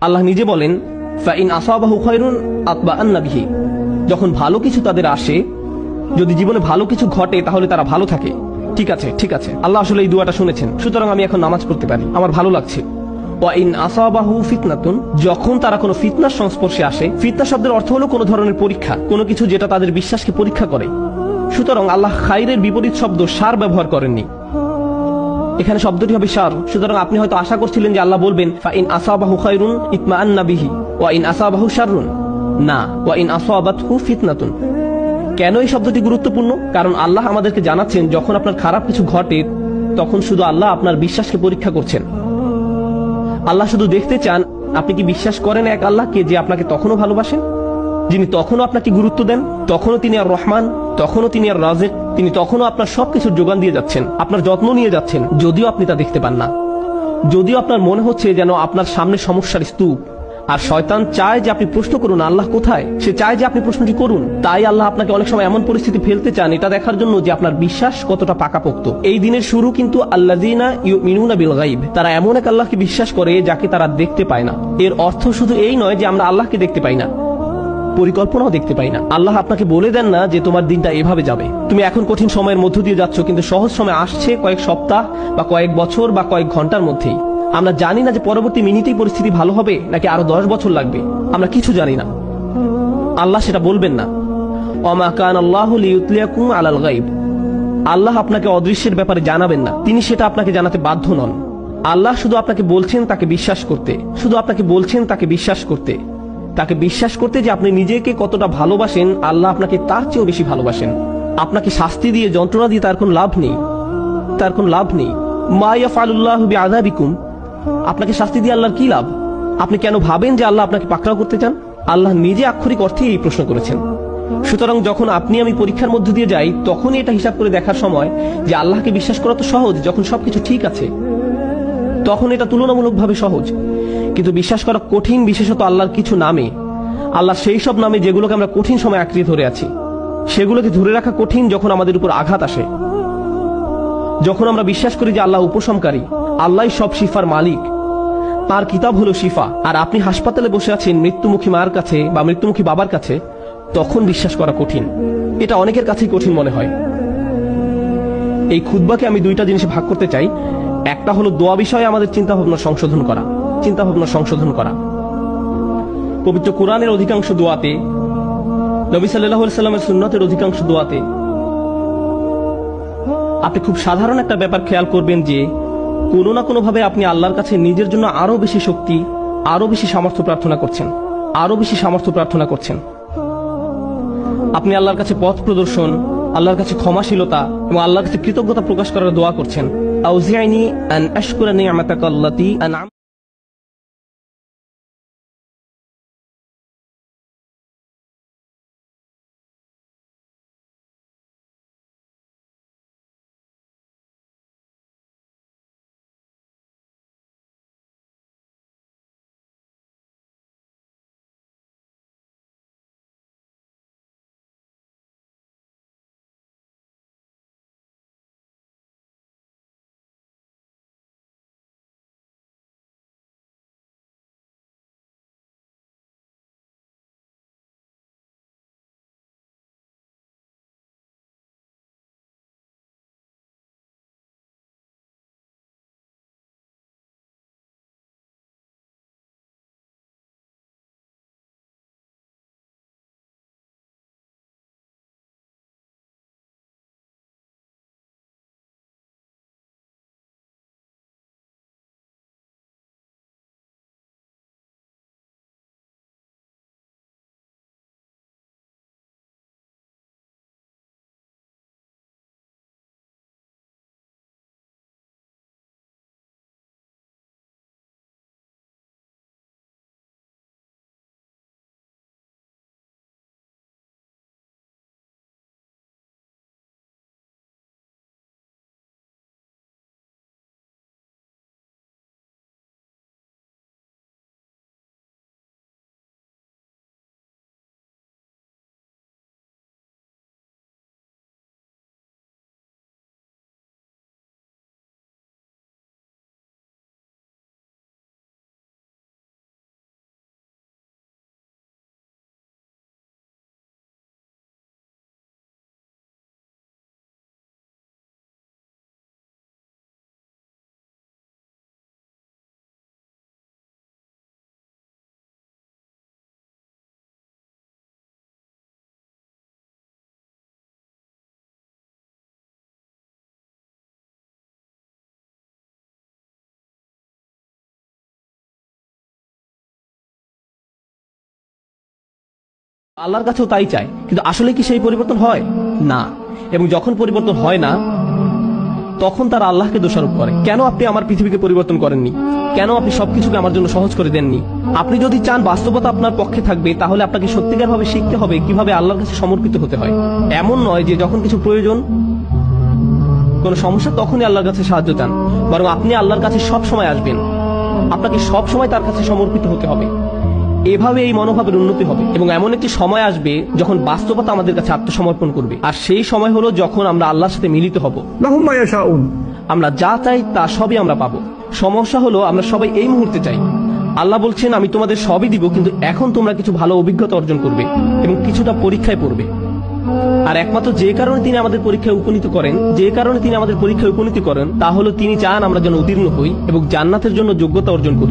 আল্লাহ নিজে বলেন, ফাইন আসাবাহু খায়রুন আতবাআন্না বিহি, যখন ভালো কিছু তাদের আসে, যদি জীবনে ভালো কিছু ঘটে তাহলে তারা ভালো থাকে। ঠিক আছে, ঠিক আছে, আল্লাহ আসলে এই দোয়াটা শুনেছেন, সুতরাং আমি এখন নামাজ পড়তে পারি, আমার ভালো লাগছে। ওয়াইন আসাবাহু ফিতনাতুন, যখন তারা কোনো ফিতনার সংস্পর্শে আসে, ফিতনা শব্দের অর্থ হলো কোনো ধরনের পরীক্ষা, কোনো কিছু যেটা তাদের বিশ্বাসকে পরীক্ষা করে। সুতরাং আল্লাহ খায়রের বিপরীত শব্দ শার ব্যবহার করেননি, এখানে শব্দটি হবে শার। সুতরাং আপনি হয়তো আশা করছিলেন যে আল্লাহ বলবেন ফাইন আসাবাহু খায়রুন ইতমাআন্না বিহি ওয়াইন আসাবাহু শাররুন, না, ওয়াইন আসাবাতহু ফিতনাতুন। কেন এই শব্দটি গুরুত্বপূর্ণ? কারণ আল্লাহ আমাদেরকে জানাচ্ছেন যখন আপনার খারাপ কিছু ঘটে তখন শুধু আল্লাহ আপনার বিশ্বাসকে পরীক্ষা করছেন। আল্লাহ শুধু দেখতে চান আপনি কি বিশ্বাস করেন এক আল্লাহকে যে আপনাকে তখনও ভালোবাসেন, যিনি তখনও আপনাকে গুরুত্ব দেন, তখনও তিনি আর রহমান, তখনও তিনি আর রাজিক, তিনি তখনও আপনার সবকিছুর যোগান দিয়ে যাচ্ছেন, আপনার যত্ন নিয়ে যাচ্ছেন, যদিও আপনি তা দেখতে পান না, যদিও আপনার মনে হচ্ছে যেন আপনার সামনে সমস্যার স্তূপ। আর শয়তান চায় যে আপনি প্রশ্ন করুন আল্লাহ কোথায়, সে চায় যে আপনি প্রশ্নটি করুন। তাই আল্লাহ আপনাকে অনেক সময় এমন পরিস্থিতি ফেলতে চান এটা দেখার জন্য যে আপনার বিশ্বাস কতটা পাকাপোক্ত। এই দিনের শুরু কিন্তু আল্লাযীনা ইউমিনুনা বিল গায়ব, তারা এমন এক আল্লাহকে বিশ্বাস করে যাকে তারা দেখতে পায় না। এর অর্থ শুধু এই নয় যে আমরা আল্লাহকে দেখতে পাই না, পরিকল্পনাও দেখতে পাই না। আল্লাহ আপনাকে বলে দেন না যে তোমার দিনটা এভাবে যাবে, তুমি এখন কঠিন সময়ের মধ্য দিয়ে যাচ্ছ, কিন্তু সহজ সময় আসছে কয়েক সপ্তাহ বা কয়েক বছর বা কয়েক ঘন্টার মধ্যেই। আমরা জানি না যে পরবর্তী মিনিটেই পরিস্থিতি ভালো হবে নাকি আরো 10 বছর লাগবে, আমরা কিছু জানি না। আল্লাহ সেটা বলবেন না। ওমা কানাল্লাহু লিইউতলিয়াকুম আলাল গায়ব, আল্লাহ আপনাকে অদৃশ্যের ব্যাপারে জানাবেন না, তিনি সেটা আপনাকে জানাতে বাধ্য নন। আল্লাহ শুধু আপনাকে বলছেন তাকে বিশ্বাস করতে, শুধু আপনাকে বলছেন তাকে বিশ্বাস করতে, তাকে বিশ্বাস করতে যে আপনি নিজেকে কতটা ভালোবাসেন, আল্লাহ আপনাকে তার চেয়েও বেশি ভালোবাসেন। আপনাকে শাস্তি দিয়ে, যন্ত্রণা দিয়ে তার কোনো লাভ নেই, তার কোনো লাভ নেই। মা ইয়াফআলুল্লাহু বিআযাবিকুম, আপনাকে শাস্তি দিয়ে আল্লাহর কি লাভ? আপনি কেন ভাবেন যে আল্লাহ আপনাকে পাকড়াও করতে চান? আল্লাহ নিজে আক্ষরিক অর্থে এই প্রশ্ন করেছেন। সুতরাং যখন আপনি আমি পরীক্ষার মধ্য দিয়ে যাই তখনই এটা হিসাব করে দেখার সময় যে আল্লাহকে বিশ্বাস করা তো সহজ, যখন সবকিছু ঠিক আছে তখন এটা তুলনামূলকভাবে সহজ, কিন্তু বিশ্বাস করা কঠিন, বিশেষত আল্লাহর কিছু নামে, আল্লাহ সেই সব নামে যেগুলোকে আমরা কঠিন সময় আঁকড়ে ধরে আছি, সেগুলোকে ধরে রাখা কঠিন যখন আমাদের উপর আঘাত আসে। যখন আমরা বিশ্বাস করি যে আল্লাহ উপশমকারী, আল্লাহ সব শিফার মালিক, তার কিতাব হলো শিফা, আর আপনি হাসপাতালে বসে আছেন মৃত্যুমুখী মার কাছে বা মৃত্যুমুখী বাবার কাছে, তখন বিশ্বাস করা কঠিন। এটা অনেকের কাছেই কঠিন মনে হয়। এই খুতবাকে আমি দুইটা জিনিসে ভাগ করতে চাই। একটা হলো দোয়া বিষয়ে আমাদের চিন্তাভাবনা সংশোধন করা, চিন্তাভাবনা সংশোধন করা। পবিত্র কোরআনের অধিকাংশ দোয়াতে, নবী সাল্লাল্লাহু আলাইহি সাল্লামের সুন্নতের অধিকাংশ দোয়াতে আপনি খুব সাধারণ একটা ব্যাপার খেয়াল করবেন যে কোনো না কোনো ভাবে আপনি আল্লাহর কাছে নিজের জন্য আরো বেশি শক্তি, আরো বেশি সামর্থ্য প্রার্থনা করছেন, আরো বেশি সামর্থ্য প্রার্থনা করছেন। আপনি আল্লাহর কাছে পথ প্রদর্শন, আল্লাহর কাছে ক্ষমাশীলতা এবং আল্লাহর কাছে কৃতজ্ঞতা প্রকাশ করার দোয়া করছেন। আউজিআনি আন আশকুরা নি'মাতাকাল্লাতী আন'আম আল্লাহর কাছেও তাই চায়, কিন্তু আসলে কি সেই পরিবর্তন হয় না? এবং যখন পরিবর্তন হয় না, তখন তারা আল্লাহকে দোষারোপ করে, কেন আপনি আমার পৃথিবীকে পরিবর্তন করেননি, কেন আপনি সবকিছুকে আমার জন্য সহজ করে দেননি। আপনি যদি চান বাস্তবতা আপনার পক্ষে থাকবে, তাহলে আপনাকে সত্যিকার ভাবে শিখতে হবে কিভাবে আল্লাহর কাছে সমর্পিত হতে হয়। এমন নয় যে যখন কিছু প্রয়োজন, কোন সমস্যা, তখনই আল্লাহর কাছে সাহায্য চান, বরং আপনি আল্লাহর কাছে সব সময় আসবেন, আপনাকে সব সময় তার কাছে সমর্পিত হতে হবে। এভাবে এই মনোভাবের উন্নতি হবে এবং এমন একটি সময় আসবে যখন বাস্তবতা আমাদের কাছে আত্মসমর্পণ করবে। আর সেই সময় হলো যখন আমরা আল্লাহর সাথে মিলিত হব। লাহুম মা ইয়াশাউন। আমরা যা চাই তা সবই আমরা পাবো। সমস্যা হলো আমরা সবাই এই মুহূর্তে চাই। আল্লাহ বলছেন, আমি তোমাদের সবই দিব, কিন্তু এখন তোমরা কিছু ভালো অভিজ্ঞতা অর্জন করবে এবং কিছুটা পরীক্ষায় পড়বে। আর একমাত্র যে কারণে তিনি আমাদের পরীক্ষায় উপনীত করেন, তা হলো তিনি চান আমরা যেন উত্তীর্ণ হই এবং জান্নাতের জন্য যোগ্যতা অর্জন করি।